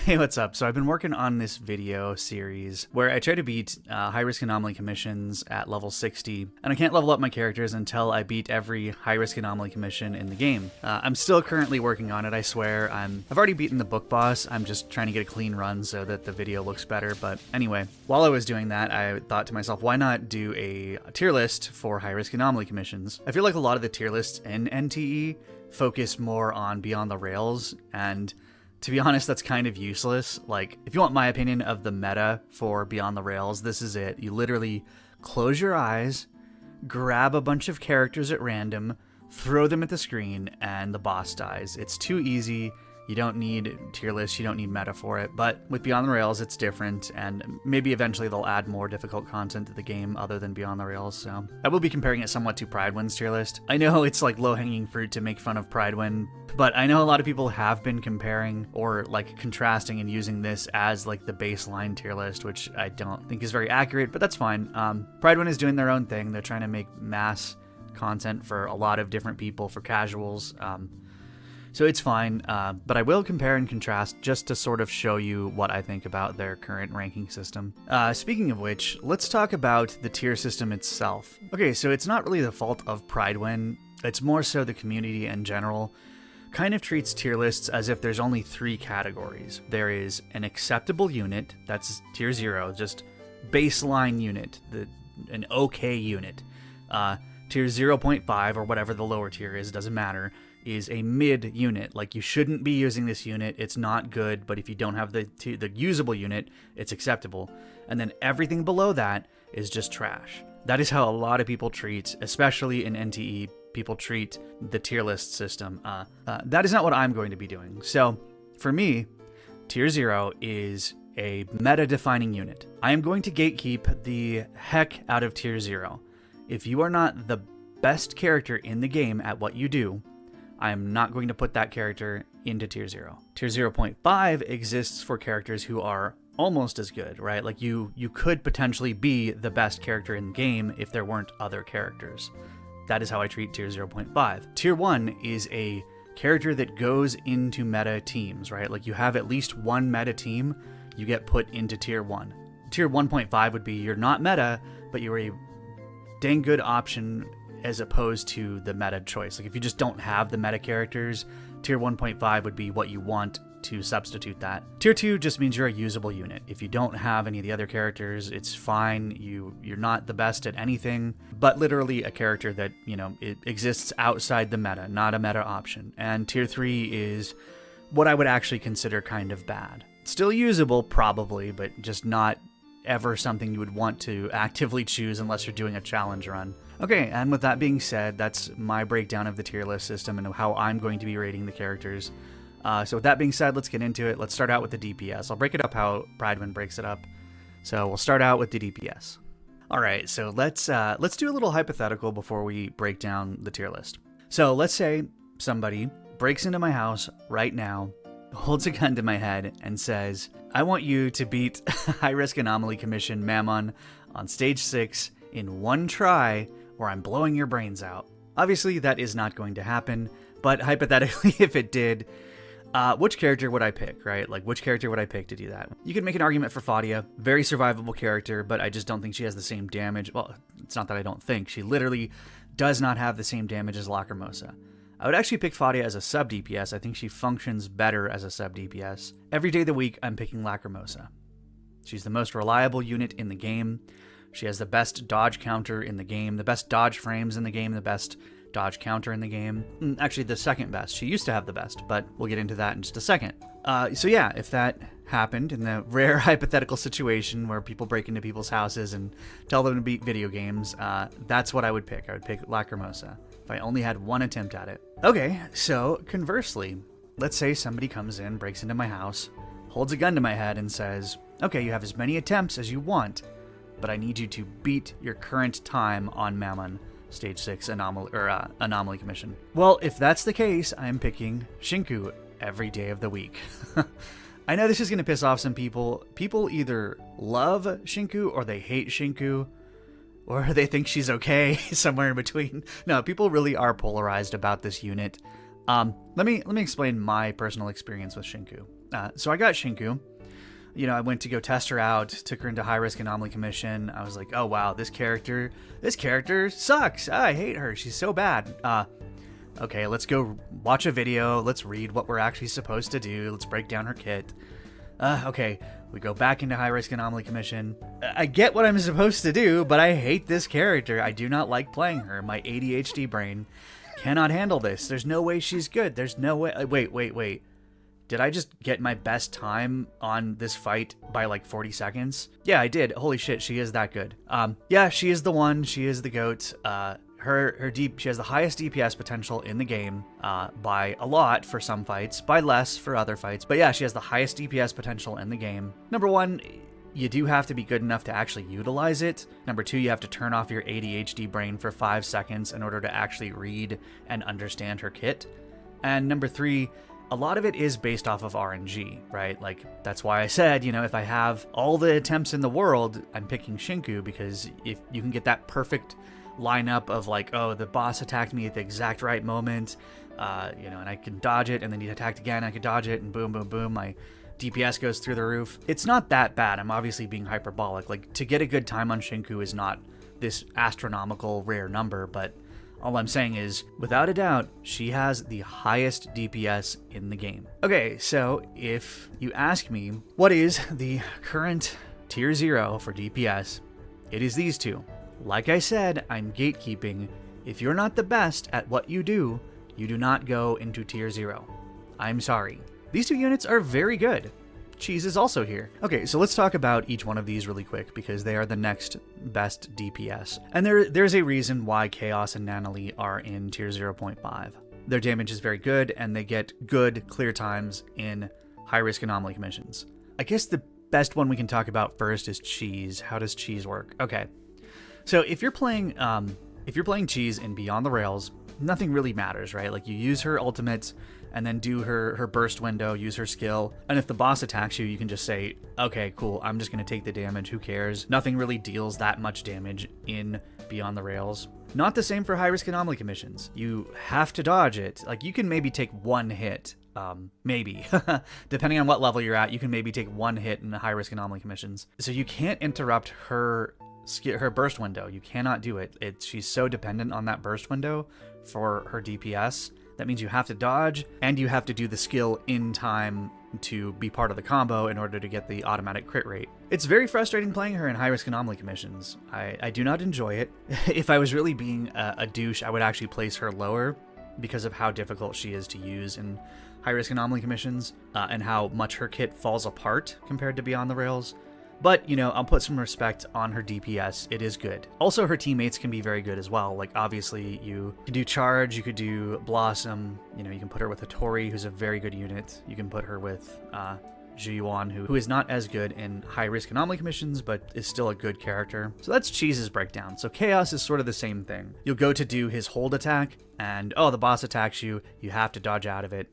Hey, what's up? So I've been working on this video series where I try to beat high-risk anomaly commissions at level 60, and I can't level up my characters until I beat every high-risk anomaly commission in the game. I'm still currently working on it, I swear. I've already beaten the book boss. I'm just trying to get a clean run so that the video looks better, but anyway, while I was doing that, I thought to myself, why not do a tier list for high-risk anomaly commissions? I feel like a lot of the tier lists in NTE focus more on Beyond the Rails, and to be honest, that's kind of useless. Like, if you want my opinion of the meta for Beyond the Rails, this is it. You literally close your eyes, grab a bunch of characters at random, throw them at the screen, and the boss dies. It's too easy. You don't need tier lists, you don't need meta for it, but with Beyond the Rails, it's different, and maybe eventually they'll add more difficult content to the game other than Beyond the Rails, so. I will be comparing it somewhat to Prydwen's tier list. I know it's like low-hanging fruit to make fun of Prydwen, but I know a lot of people have been comparing or like contrasting and using this as like the baseline tier list, which I don't think is very accurate, but that's fine. Prydwen is doing their own thing. They're trying to make mass content for a lot of different people, for casuals, so it's fine, but I will compare and contrast just to sort of show you what I think about their current ranking system. Speaking of which, let's talk about the tier system itself. Okay, so it's not really the fault of Prydwen, it's more so the community in general kind of treats tier lists as if there's only 3 categories. There is an acceptable unit, that's tier 0, just baseline unit, an okay unit. Tier 0.5 or whatever the lower tier is, doesn't matter, is a mid unit. Like, you shouldn't be using this unit, it's not good, but if you don't have the usable unit, it's acceptable. And then everything below that is just trash. That is how a lot of people treat, especially in NTE, people treat the tier list system. That is not what I'm going to be doing. So, for me, tier 0 is a meta-defining unit. I am going to gatekeep the heck out of tier 0. If you are not the best character in the game at what you do, I am not going to put that character into tier 0. Tier 0.5 exists for characters who are almost as good, right? Like, you could potentially be the best character in the game if there weren't other characters. That is how I treat tier 0.5. Tier 1 is a character that goes into meta teams, right? Like, you have at least one meta team, you get put into tier 1. Tier 1.5 would be you're not meta, but you're a dang good option as opposed to the meta choice. Like, if you just don't have the meta characters, tier 1.5 would be what you want to substitute that. Tier 2 just means you're a usable unit. If you don't have any of the other characters, it's fine. You're not the best at anything, but literally a character that, it exists outside the meta, not a meta option. And tier 3 is what I would actually consider kind of bad. Still usable, probably, but just not ever something you would want to actively choose unless you're doing a challenge run. Okay, and with that being said, that's my breakdown of the tier list system and how I'm going to be rating the characters. So with that being said, let's get into it. Let's start out with the DPS. I'll break it up how Prydwen breaks it up. So we'll start out with the DPS. All right, so let's do a little hypothetical before we break down the tier list. So let's say somebody breaks into my house right now, holds a gun to my head, and says, I want you to beat high-risk anomaly commission Mammon on stage 6 in one try, or I'm blowing your brains out. Obviously, that is not going to happen, but hypothetically, if it did, which character would I pick, right? Like, which character would I pick to do that? You could make an argument for Fadia. Very survivable character, but I just don't think she has the same damage. Well, it's not that I don't think. She literally does not have the same damage as Lacrimosa. I would actually pick Fadia as a sub-DPS. I think she functions better as a sub-DPS. Every day of the week, I'm picking Lacrimosa. She's the most reliable unit in the game. She has the best dodge counter in the game, the best dodge frames in the game, the best dodge counter in the game. Actually, the second best. She used to have the best, but we'll get into that in just a second. So yeah, if that happened in the rare hypothetical situation where people break into people's houses and tell them to beat video games, that's what I would pick. I would pick Lacrimosa if I only had one attempt at it. Okay, so conversely, let's say somebody comes in, breaks into my house, holds a gun to my head and says, okay, you have as many attempts as you want, but I need you to beat your current time on Mammon stage 6 anomaly commission. Well, if that's the case, I'm picking Shinku every day of the week. I know this is going to piss off some people. People either love Shinku or they hate Shinku, or they think she's okay, somewhere in between. No, people really are polarized about this unit. Let me explain my personal experience with Shinku. So I got Shinku. You know, I went to go test her out, took her into high risk anomaly commission. I was like, oh wow, this character sucks. I hate her. She's so bad. Okay, let's go watch a video. Let's read what we're actually supposed to do. Let's break down her kit. Okay, we go back into high risk anomaly commission. I get what I'm supposed to do, but I hate this character. I do not like playing her. My ADHD brain cannot handle this. There's no way she's good. There's no way. Wait. Did I just get my best time on this fight by like 40 seconds? Yeah, I did. Holy shit, she is that good. Yeah, she is the one. She is the GOAT. She has the highest DPS potential in the game, by a lot for some fights, by less for other fights. But yeah, she has the highest DPS potential in the game. Number one, you do have to be good enough to actually utilize it. Number two, you have to turn off your ADHD brain for 5 seconds in order to actually read and understand her kit. And number three, a lot of it is based off of RNG, right? Like, that's why I said, you know, if I have all the attempts in the world, I'm picking Shinku, because if you can get that perfect lineup of like, oh, the boss attacked me at the exact right moment, you know, and I can dodge it, and then he attacked again, I could dodge it, and boom, boom, boom, my DPS goes through the roof. It's not that bad. I'm obviously being hyperbolic. Like, to get a good time on Shinku is not this astronomical rare number, but all I'm saying is, without a doubt, she has the highest DPS in the game. Okay, so if you ask me, what is the current tier 0 for DPS? It is these two. Like I said, I'm gatekeeping. If you're not the best at what you do not go into tier 0. I'm sorry. These two units are very good. Cheese is also here. Okay, so let's talk about each one of these really quick, because they are the next best DPS. And there's a reason why Chaos and Nanalie are in tier 0.5. Their damage is very good, and they get good clear times in high-risk anomaly commissions. I guess the best one we can talk about first is Cheese. How does Cheese work? Okay, so if you're playing Cheese in Beyond the Rails, nothing really matters, right? Like, you use her ultimate, and then do her burst window, use her skill. And if the boss attacks you, you can just say, okay, cool, I'm just going to take the damage, who cares? Nothing really deals that much damage in Beyond the Rails. Not the same for high-risk anomaly commissions. You have to dodge it. Like, you can maybe take one hit, maybe. Depending on what level you're at, you can maybe take one hit in the high-risk anomaly commissions. So you can't interrupt her burst window. You cannot do it. She's so dependent on that burst window for her DPS. That means you have to dodge, and you have to do the skill in time to be part of the combo in order to get the automatic crit rate. It's very frustrating playing her in high-risk anomaly commissions. I do not enjoy it. If I was really being a douche, I would actually place her lower because of how difficult she is to use in high-risk anomaly commissions, and how much her kit falls apart compared to Beyond the Rails. But, you know, I'll put some respect on her DPS. It is good. Also, her teammates can be very good as well. Like, obviously, you can do Charge, you could do Blossom, you know, you can put her with a Tori, who's a very good unit. You can put her with Zhiyuan, who is not as good in high-risk anomaly commissions, but is still a good character. So that's Cheese's breakdown. So Chaos is sort of the same thing. You'll go to do his hold attack, and, oh, the boss attacks you, you have to dodge out of it.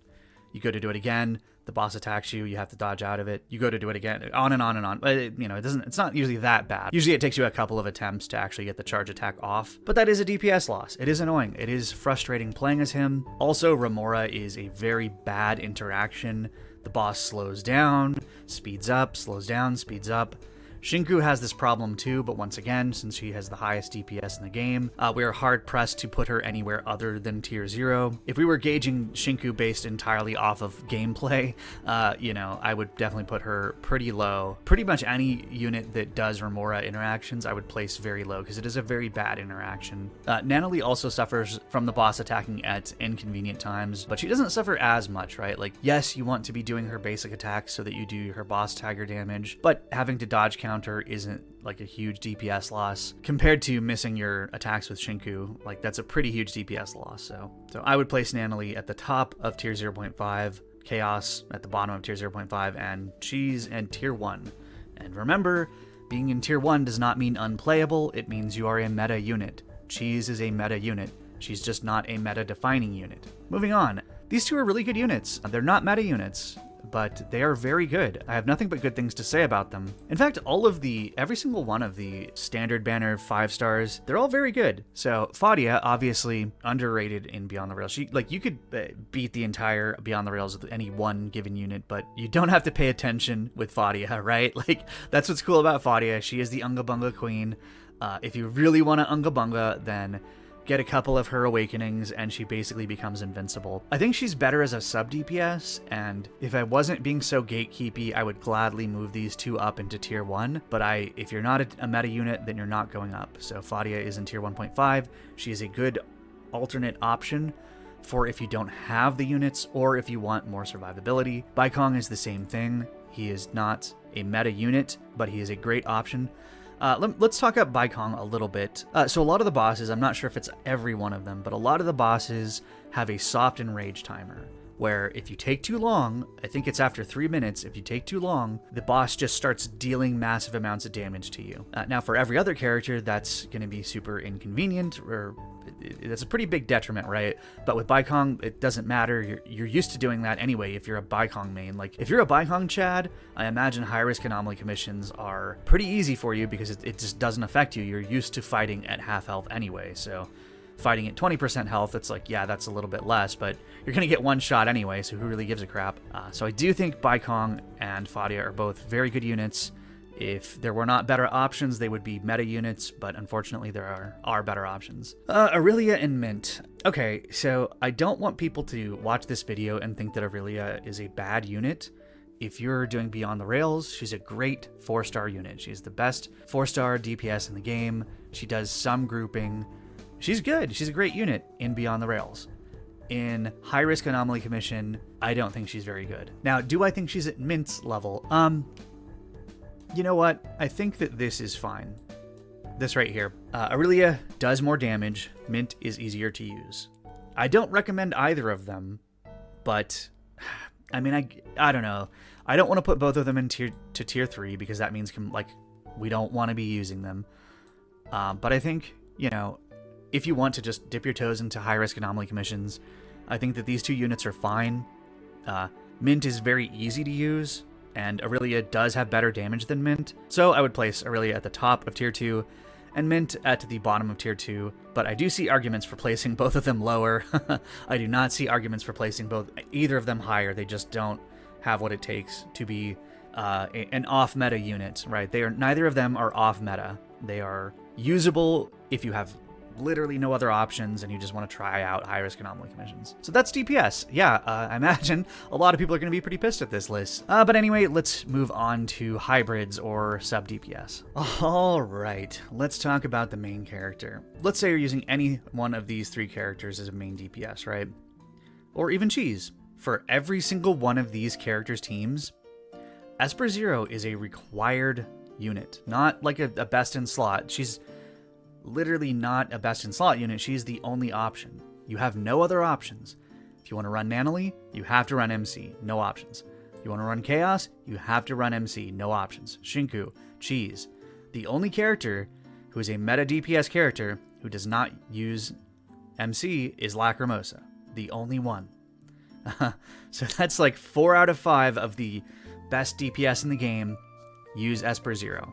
You go to do it again, the boss attacks you, you have to dodge out of it. You go to do it again, on and on and on. But you know, it's not usually that bad. Usually it takes you a couple of attempts to actually get the charge attack off. But that is a DPS loss. It is annoying. It is frustrating playing as him. Also, Remora is a very bad interaction. The boss slows down, speeds up, slows down, speeds up. Shinku has this problem too, but once again, since she has the highest DPS in the game, we are hard-pressed to put her anywhere other than tier 0. If we were gauging Shinku based entirely off of gameplay, you know, I would definitely put her pretty low. Pretty much any unit that does Remora interactions, I would place very low, because it is a very bad interaction. Nanalie also suffers from the boss attacking at inconvenient times, but she doesn't suffer as much, right? Like, yes, you want to be doing her basic attacks so that you do her boss tagger damage, but having to dodge counter isn't like a huge DPS loss compared to missing your attacks with Shinku. Like, that's a pretty huge DPS loss. So I would place Nanalie at the top of tier 0.5, Chaos at the bottom of tier 0.5, and Cheese and tier 1. And remember, being in tier 1 does not mean unplayable. It means you are a meta unit. Cheese is a meta unit. She's just not a meta defining unit. Moving on. These two are really good units. They're not meta units, but they are very good. I have nothing but good things to say about them. In fact, every single one of the standard banner 5 stars, they're all very good. So Fadia, obviously underrated in Beyond the Rails. You could beat the entire Beyond the Rails with any one given unit, but you don't have to pay attention with Fadia, right? Like, that's what's cool about Fadia. She is the Unga Bunga queen. If you really want to Unga Bunga, then get a couple of her awakenings and she basically becomes invincible. I think she's better as a sub DPS, and if I wasn't being so gatekeepy, I would gladly move these 2 up into tier 1, but if you're not a meta unit, then you're not going up. So Fadia is in tier 1.5. She is a good alternate option for if you don't have the units or if you want more survivability. Baikong is the same thing. He is not a meta unit, but he is a great option. Let's talk about Baikong a little bit. So a lot of the bosses, I'm not sure if it's every one of them, but a lot of the bosses have a soft enrage timer, where if you take too long, I think it's after 3 minutes, if you take too long, the boss just starts dealing massive amounts of damage to you. Now for every other character, that's going to be super inconvenient, or that's a pretty big detriment, right? But with Baikong, it doesn't matter. You're used to doing that anyway if you're a Baikong main. Like, if you're a Baikong Chad, I imagine high-risk anomaly commissions are pretty easy for you because it just doesn't affect you. You're used to fighting at half health anyway, so fighting at 20% health, it's like, yeah, that's a little bit less, but you're going to get one shot anyway, so who really gives a crap? So I do think Baikong and Fadia are both very good units. If there were not better options, they would be meta units, but unfortunately there are better options. Aurelia and Mint. Okay, so I don't want people to watch this video and think that Aurelia is a bad unit. If you're doing Beyond the Rails, she's a great 4-star unit. She's the best 4-star DPS in the game. She does some grouping. She's good. She's a great unit in Beyond the Rails. In High Risk Anomaly Commission, I don't think she's very good. Now, do I think she's at Mint's level? You know what? I think that this is fine. This right here. Aurelia does more damage. Mint is easier to use. I don't recommend either of them, but I mean, I don't know. I don't want to put both of them in tier 3 because that means we don't want to be using them. But I think, you know, if you want to just dip your toes into high-risk anomaly commissions, I think that these 2 units are fine. Mint is very easy to use, and Aurelia does have better damage than Mint, so I would place Aurelia at the top of tier 2, and Mint at the bottom of tier 2, but I do see arguments for placing both of them lower. I do not see arguments for placing either of them higher. They just don't have what it takes to be an off-meta unit, right? Neither of them are off-meta. They are usable if you have literally no other options and you just want to try out high-risk anomaly commissions. So that's DPS. Yeah, I imagine a lot of people are going to be pretty pissed at this list. But anyway, let's move on to hybrids or sub-DPS. All right, let's talk about the main character. Let's say you're using any one of these 3 characters as a main DPS, right? Or even Cheese. For every single one of these characters' teams, Esper Zero is a required unit, not like a best in slot. She's literally not a best in slot unit. She's the only option. You have no other options. If you want to run Nanoly, you have to run MC, no options. You want to run Chaos, you have to run MC, no options. Shinku, Cheese. The only character who is a meta DPS character who does not use MC is Lacrimosa. The only one. So that's like 4 out of 5 of the best DPS in the game use Esper Zero.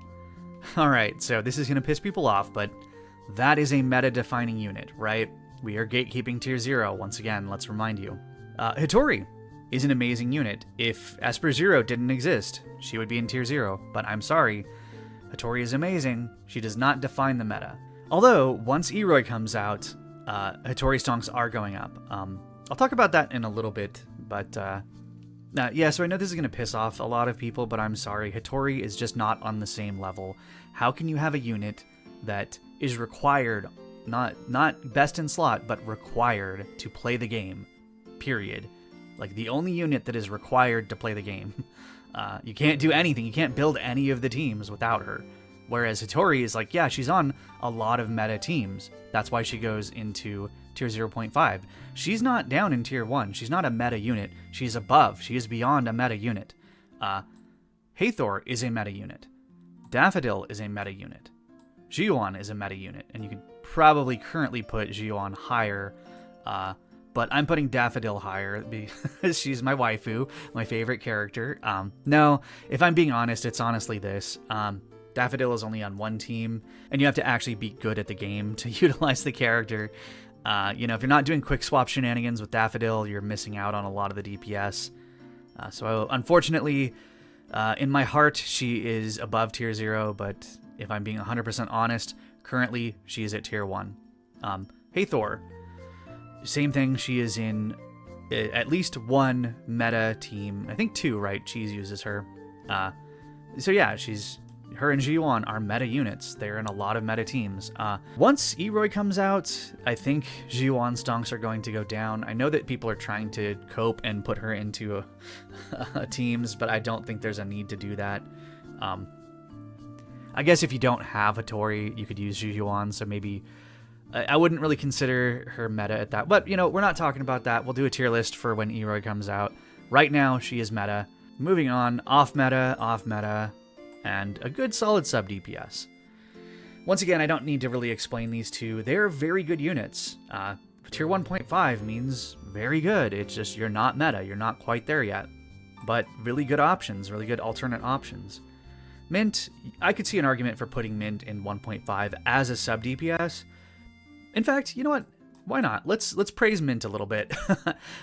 Alright, so this is going to piss people off, but that is a meta-defining unit, right? We are gatekeeping tier 0, once again, let's remind you. Hitori is an amazing unit. If Esper Zero didn't exist, she would be in tier 0, but I'm sorry. Hitori is amazing. She does not define the meta. Although, once Eroi comes out, Hitori stonks are going up. I'll talk about that in a little bit, but yeah, so I know this is going to piss off a lot of people, but I'm sorry. Hitori is just not on the same level. How can you have a unit that is required, not best in slot, but required to play the game, period? Like, the only unit that is required to play the game. You can't do anything. You can't build any of the teams without her. Whereas Hitori is like, yeah, she's on a lot of meta teams. That's why she goes into tier 0.5. She's not down in tier 1. She's not a meta unit. She's above. She is beyond a meta unit. Hathor is a meta unit. Daffodil is a meta unit. Jiuan is a meta unit, and you could probably currently put Jiuan higher but I'm putting Daffodil higher because she's my waifu, my favorite character. No, if I'm being honest, it's honestly this. Daffodil is only on one team, and you have to actually be good at the game to utilize the character. If you're not doing quick swap shenanigans with Daffodil, you're missing out on a lot of the DPS. So unfortunately, in my heart, she is above tier 0, but if I'm being 100% honest, currently she is at tier 1. Hathor, same thing, she is in at least one meta team. I think 2, right? Cheese uses her. So yeah, her and Ji-won are meta units. They're in a lot of meta teams. Once Eroi comes out, I think Ji-won's stonks are going to go down. I know that people are trying to cope and put her into teams, but I don't think there's a need to do that. I guess if you don't have a Tori, you could use Ji-won, so maybe I wouldn't really consider her meta at that. But, we're not talking about that. We'll do a tier list for when Eroi comes out. Right now, she is meta. Moving on, off meta, and a good solid sub DPS. Once again, I don't need to really explain these two. They're very good units. Tier 1.5 means very good. It's just you're not meta. You're not quite there yet. But really good options, really good alternate options. Mint, I could see an argument for putting Mint in 1.5 as a sub DPS. In fact, you know what? Why not? Let's praise Mint a little bit.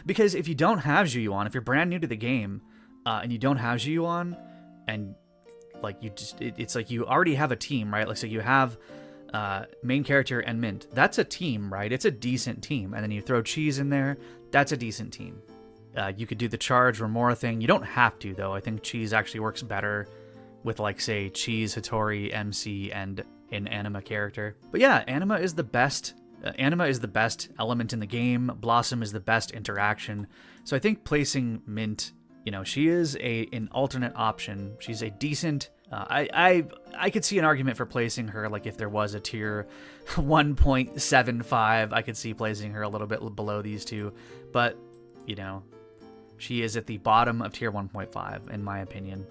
Because if you don't have Ji-won, if you're brand new to the game, and you don't have Ji-won, and it's like you already have a team, right? Like, so you have main character and Mint. That's a team, right? It's a decent team. And then you throw Cheese in there. That's a decent team. You could do the charge Remora thing. You don't have to, though. I think Cheese actually works better with, like, say, Cheese, Hattori, MC, and an Anima character. But yeah, Anima is the best. Anima is the best element in the game. Blossom is the best interaction. So I think placing Mint, she is an alternate option. She's a decent. I could see an argument for placing her, like, if there was a tier 1.75, I could see placing her a little bit below these two. But, she is at the bottom of tier 1.5, in my opinion.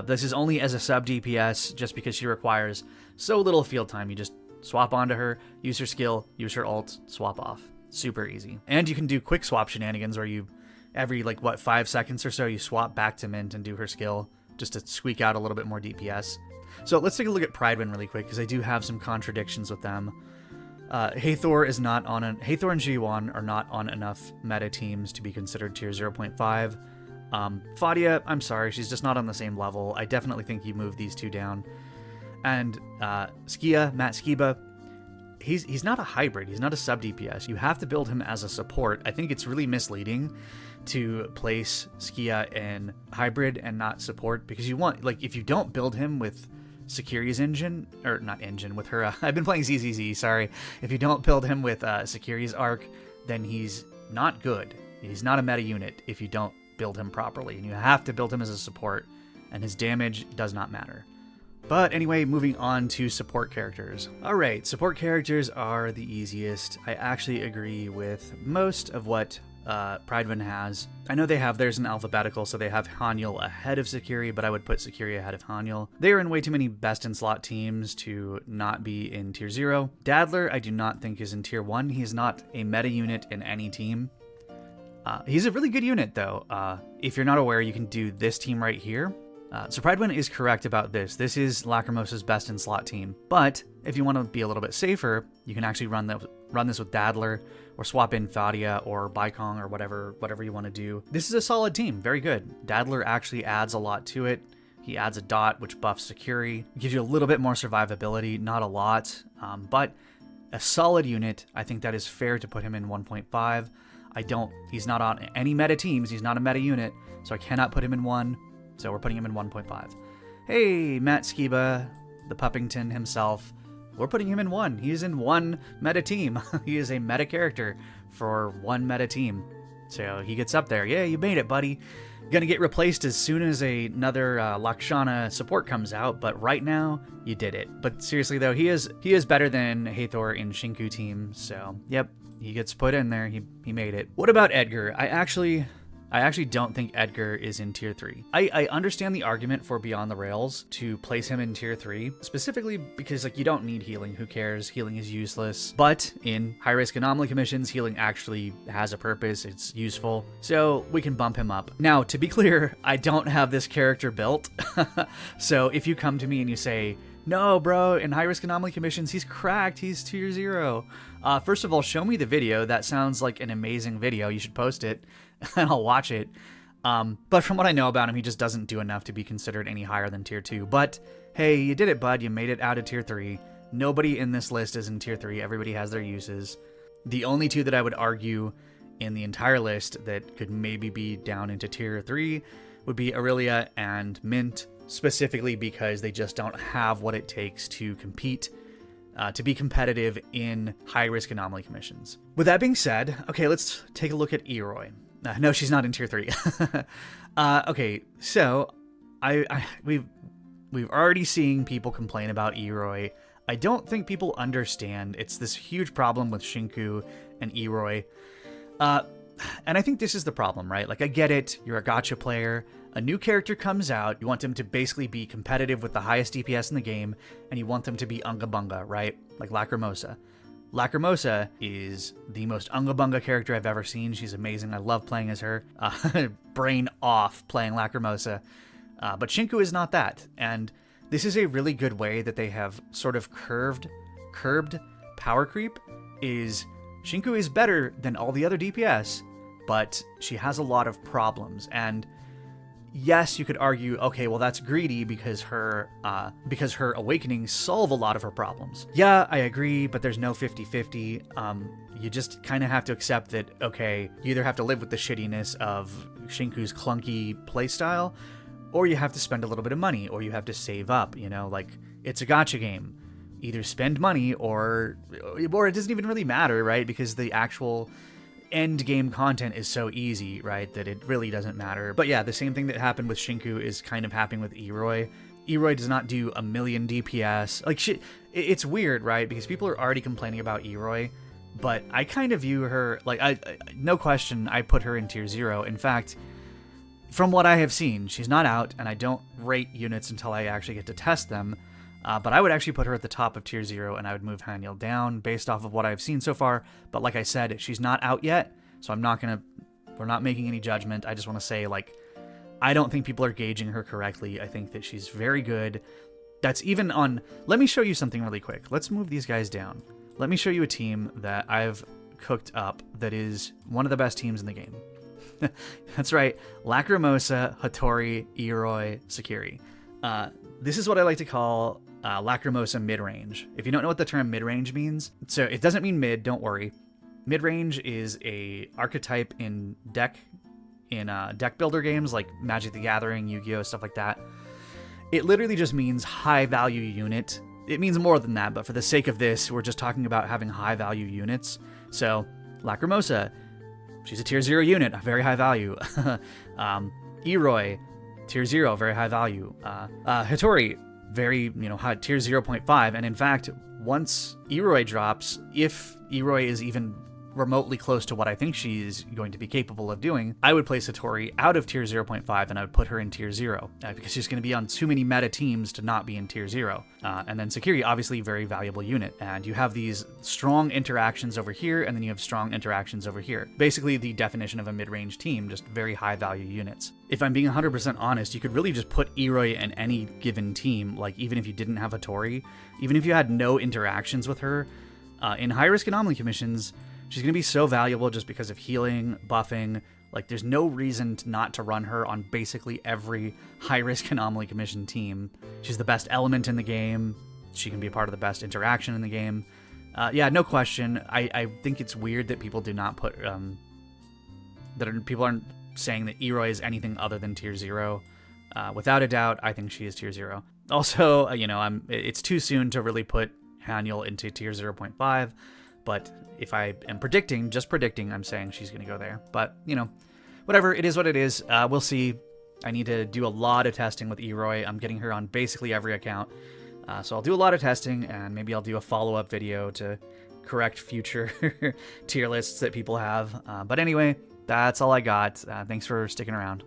This is only as a sub DPS, just because she requires so little field time. You just swap onto her, use her skill, use her ult, swap off. Super easy. And you can do quick swap shenanigans where you, every 5 seconds or so, you swap back to Mint and do her skill just to squeak out a little bit more DPS. So let's take a look at Prydwen really quick, because I do have some contradictions with them. Hathor and Ji-won are not on enough meta teams to be considered tier 0.5. Fadia, I'm sorry, she's just not on the same level. I definitely think you move these two down. And Matt Skiba, he's not a hybrid. He's not a sub DPS. You have to build him as a support. I think it's really misleading to place Skia in hybrid and not support, because you want, if you don't build him with Sakiri's engine, or not engine, with her, I've been playing ZZZ, sorry. If you don't build him with Sakiri's arc, then he's not good. He's not a meta unit if you don't build him properly, and you have to build him as a support, and his damage does not matter. But anyway, moving on to support characters. Alright, support characters are the easiest. I actually agree with most of what Prydwen has. I know they have theirs in alphabetical, so they have Hanyul ahead of Sakiri, but I would put Sakiri ahead of Hanyul. They are in way too many best-in-slot teams to not be in tier 0. Dadler, I do not think is in tier 1. He's not a meta unit in any team. He's a really good unit, though. If you're not aware, you can do this team right here. So Prydwen is correct about this. This is Lacrimosa's best-in-slot team. But if you want to be a little bit safer, you can actually run this with Dadler, or swap in Fadia or Baikong, or whatever you want to do. This is a solid team. Very good. Dadler actually adds a lot to it. He adds a dot, which buffs Sakiri. Gives you a little bit more survivability. Not a lot, but a solid unit. I think that is fair to put him in 1.5. He's not on any meta teams. He's not a meta unit, so I cannot put him in 1. So we're putting him in 1.5. Hey, Matt Skiba, the Puppington himself. We're putting him in 1. He's in 1 meta team. He is a meta character for 1 meta team. So he gets up there. Yeah, you made it, buddy. Gonna get replaced as soon as another Lakshana support comes out, but right now, you did it. But seriously though, he is better than Hathor in Shinku team, so yep, he gets put in there. He made it. What about Edgar? I actually I actually don't think Edgar is in tier 3. I understand the argument for Beyond the Rails to place him in tier 3, specifically because like you don't need healing. Who cares? Healing is useless. But in high-risk anomaly commissions, healing actually has a purpose. It's useful. So we can bump him up. Now, to be clear, I don't have this character built. So if you come to me and you say, no, bro, in high-risk anomaly commissions, he's cracked. He's tier 0. First of all, show me the video. That sounds like an amazing video. You should post it, and I'll watch it. But from what I know about him, he just doesn't do enough to be considered any higher than tier 2. But hey, you did it, bud. You made it out of tier 3. Nobody in this list is in tier 3. Everybody has their uses. The only two that I would argue in the entire list that could maybe be down into tier 3 would be Aurelia and Mint, specifically because they just don't have what it takes to compete, to be competitive in high-risk anomaly commissions. With that being said, okay, let's take a look at Eroy. No, she's not in tier 3. Okay, so we've already seen people complain about Eroy. I don't think people understand it's this huge problem with Shinku and Eroy. And I think this is the problem, right? Like, I get it. You're a gacha player. A new character comes out. You want them to basically be competitive with the highest DPS in the game, and you want them to be Unga Bunga, right? Like Lacrimosa. Lacrimosa is the most Unga Bunga character I've ever seen. She's amazing. I love playing as her. Brain off playing Lacrimosa. But Shinku is not that. And this is a really good way that they have sort of curbed power creep. Is Shinku is better than all the other DPS, but she has a lot of problems. And yes, you could argue, okay, well, that's greedy because her awakenings solve a lot of her problems. Yeah, I agree, but there's no 50-50. You just kind of have to accept that, okay, you either have to live with the shittiness of Shinku's clunky playstyle, or you have to spend a little bit of money, or you have to save up, you know, like, it's a gacha game. Either spend money, or it doesn't even really matter, right? Because the actual end game content is so easy, right, that it really doesn't matter. But yeah, the same thing that happened with Shinku is kind of happening with Eroy. Eroy does not do a million DPS. Like, shit, it's weird, right? Because people are already complaining about Eroy, but I kind of view her, like, no question, I put her in tier 0. In fact, from what I have seen, she's not out, and I don't rate units until I actually get to test them. But I would actually put her at the top of tier 0, and I would move Haniel down based off of what I've seen so far. But like I said, she's not out yet, so we're not making any judgment. I just want to say, like, I don't think people are gauging her correctly. I think that she's very good. That's even on... Let me show you something really quick. Let's move these guys down. Let me show you a team that I've cooked up that is one of the best teams in the game. That's right. Lacrimosa, Hattori, Eroy, Sakiri. This is what I like to call Lacrimosa mid-range. If you don't know what the term mid-range means, so it doesn't mean mid, don't worry. Mid-range is a archetype in deck builder games like Magic the Gathering, Yu-Gi-Oh!, stuff like that. It literally just means high-value unit. It means more than that, but for the sake of this, we're just talking about having high-value units. So, Lacrimosa, she's a tier 0 unit, very high value. Eroy, tier 0, very high value. Hattori, very, high, tier 0.5. And in fact, once Eroy drops, if Eroy is even remotely close to what I think she's going to be capable of doing, I would place Hattori out of tier 0.5 and I would put her in tier 0 because she's going to be on too many meta teams to not be in tier 0. And then Sakiri, obviously very valuable unit. And you have these strong interactions over here, and then you have strong interactions over here. Basically the definition of a mid-range team, just very high value units. If I'm being 100% honest, you could really just put Eroy in any given team, like even if you didn't have Hattori, even if you had no interactions with her, in high-risk anomaly commissions, she's going to be so valuable just because of healing, buffing. Like, there's no reason not to run her on basically every high-risk anomaly commission team. She's the best element in the game. She can be a part of the best interaction in the game. Yeah, no question. I think it's weird that people do not put... people aren't saying that Eroy is anything other than tier 0. Without a doubt, I think she is tier 0. Also, it's too soon to really put Haniel into tier 0.5. But if I am just predicting, I'm saying she's going to go there. But, whatever, it is what it is. We'll see. I need to do a lot of testing with Eroy. I'm getting her on basically every account. So I'll do a lot of testing, and maybe I'll do a follow-up video to correct future tier lists that people have. But anyway, that's all I got. Thanks for sticking around.